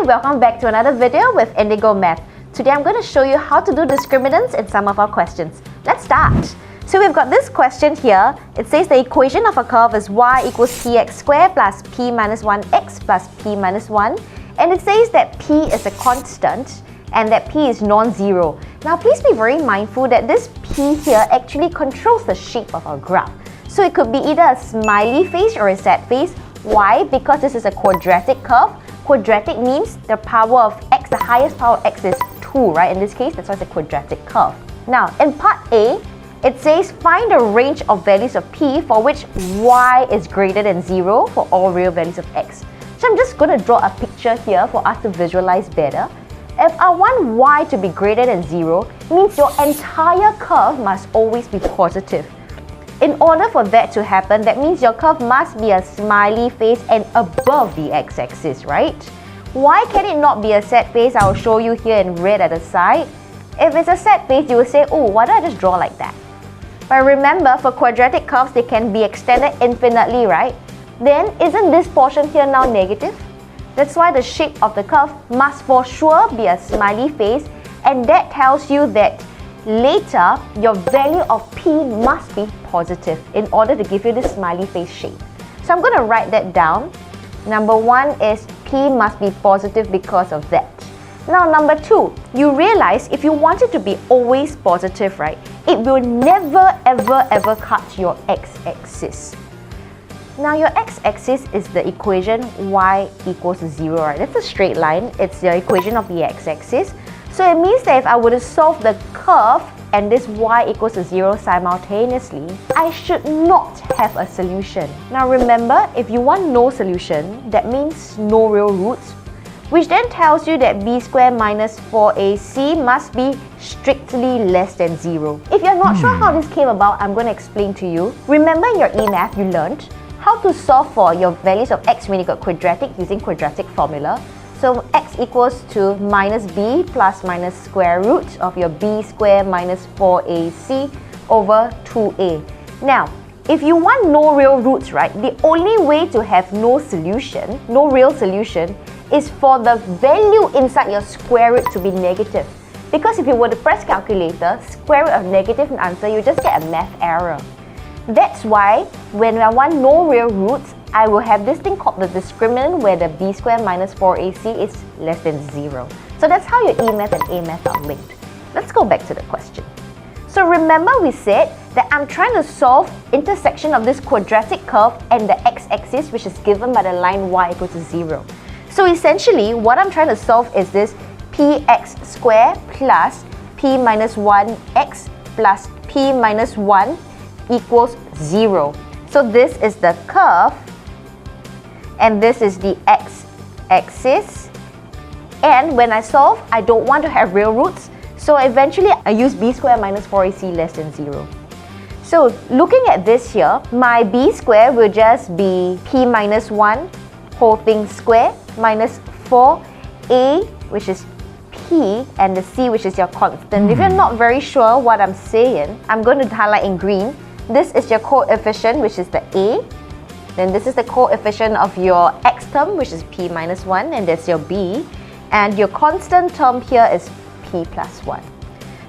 welcome back to another video with Indigo Math. Today I'm going to show you how to do discriminants in some of our questions. Let's start. So we've got this question here. It says the equation of a curve is y equals px squared plus p minus 1x plus p minus 1. And it says that p is a constant and that p is non-zero. Now please be very mindful that this p here actually controls the shape of our graph. So it could be either a smiley face or a sad face. Why? Because this is a quadratic curve. Quadratic means the power of x, the highest power of x is 2, right? In this case, that's why it's a quadratic curve. Now, in part A, it says find a range of values of p for which y is greater than 0 for all real values of x. So I'm just going to draw a picture here for us to visualize better. If I want y to be greater than 0, it means your entire curve must always be positive. In order for that to happen, that means your curve must be a smiley face and above the x-axis, right? Why can it not be a sad face? I will show you here in red at the side. If it's a sad face, you will say, oh, why don't I just draw like that? But remember, for quadratic curves, they can be extended infinitely, right? Then, isn't this portion here now negative? That's why the shape of the curve must for sure be a smiley face, and that tells you that later, your value of p must be positive in order to give you this smiley face shape. So I'm going to write that down. Number 1 is p must be positive because of that. Now number 2, you realize if you want it to be always positive, right, it will never ever cut your x-axis. Now your x-axis is the equation y equals 0, right? That's a straight line. It's the equation of the x-axis. So it means that if I were to solve the curve and this y equals to 0 simultaneously, I should not have a solution. Now remember, if you want no solution, that means no real roots, which then tells you that b squared minus 4ac must be strictly less than 0. If you're not sure how this came about, I'm going to explain to you. Remember in your E-math, you learned how to solve for your values of x when you got quadratic using quadratic formula. So x equals to minus b plus minus square root of your b squared minus 4ac over 2a. Now, if you want no real roots, right, the only way to have no solution, no real solution, is for the value inside your square root to be negative. Because if you were to press calculator, square root of negative answer, you just get a math error. That's why when I want no real roots, I will have this thing called the discriminant where the b squared minus 4ac is less than 0. So that's how your E-math and A-math are linked. Let's go back to the question. So remember we said that I'm trying to solve intersection of this quadratic curve and the x-axis, which is given by the line y equals to 0. So essentially, what I'm trying to solve is this px squared plus p minus 1x plus p minus 1 equals 0. So this is the curve and this is the x-axis. And when I solve, I don't want to have real roots. So eventually, I use b squared minus 4ac less than 0. So looking at this here, my b squared will just be p minus 1 whole thing squared minus 4a, which is p, and the c, which is your constant. If you're not very sure what I'm saying, I'm going to highlight in green. This is your coefficient, which is the a. Then this is the coefficient of your x term, which is p minus 1, and that's your b. And your constant term here is p plus 1.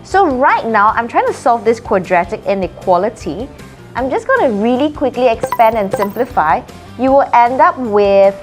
So right now, I'm trying to solve this quadratic inequality. I'm just going to really quickly expand and simplify. You will end up with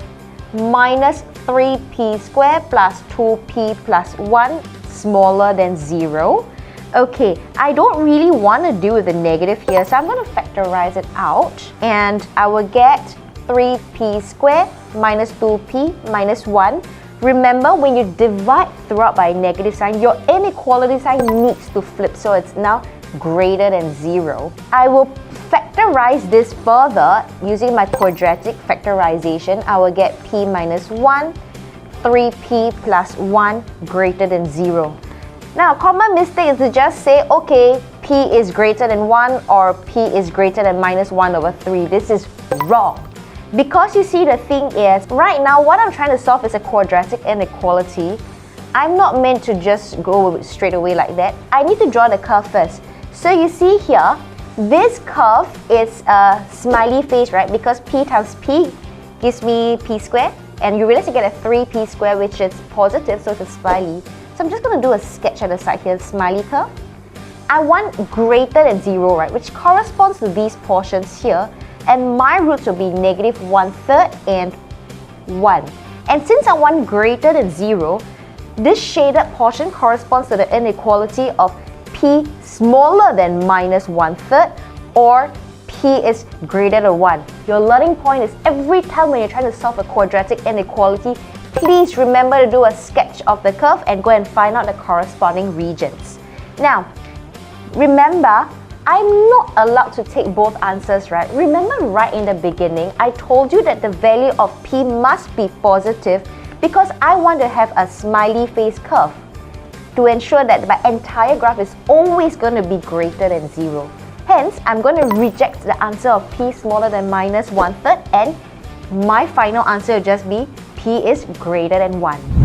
minus 3p squared plus 2p plus 1 smaller than 0. Okay, I don't really want to deal with the negative here, so I'm going to factorize it out. And I will get 3p squared minus 2p minus 1. Remember, when you divide throughout by a negative sign, your inequality sign needs to flip, so it's now greater than 0. I will factorize this further using my quadratic factorization. I will get p minus 1, 3p plus 1 greater than 0. Now, common mistake is to just say, okay, p is greater than 1 or p is greater than minus 1 over 3. This is wrong. Because you see, the thing is, right now, what I'm trying to solve is a quadratic inequality. I'm not meant to just go straight away like that. I need to draw the curve first. So you see here, this curve is a smiley face, right? Because p times p gives me p squared. And you realize you get a 3p squared, which is positive, so it's a smiley. So I'm just going to do a sketch at the side here, smiley curve. I want greater than 0, right, which corresponds to these portions here. And my roots will be negative 1/3 and 1. And since I want greater than 0, this shaded portion corresponds to the inequality of p smaller than minus 1/3 or p is greater than 1. Your learning point is every time when you're trying to solve a quadratic inequality, please remember to do a sketch of the curve and go and find out the corresponding regions. Now, remember, I'm not allowed to take both answers, right? Remember right in the beginning, I told you that the value of p must be positive because I want to have a smiley face curve to ensure that my entire graph is always going to be greater than 0. Hence, I'm going to reject the answer of p smaller than minus 1/3 and my final answer will just be p is greater than 1.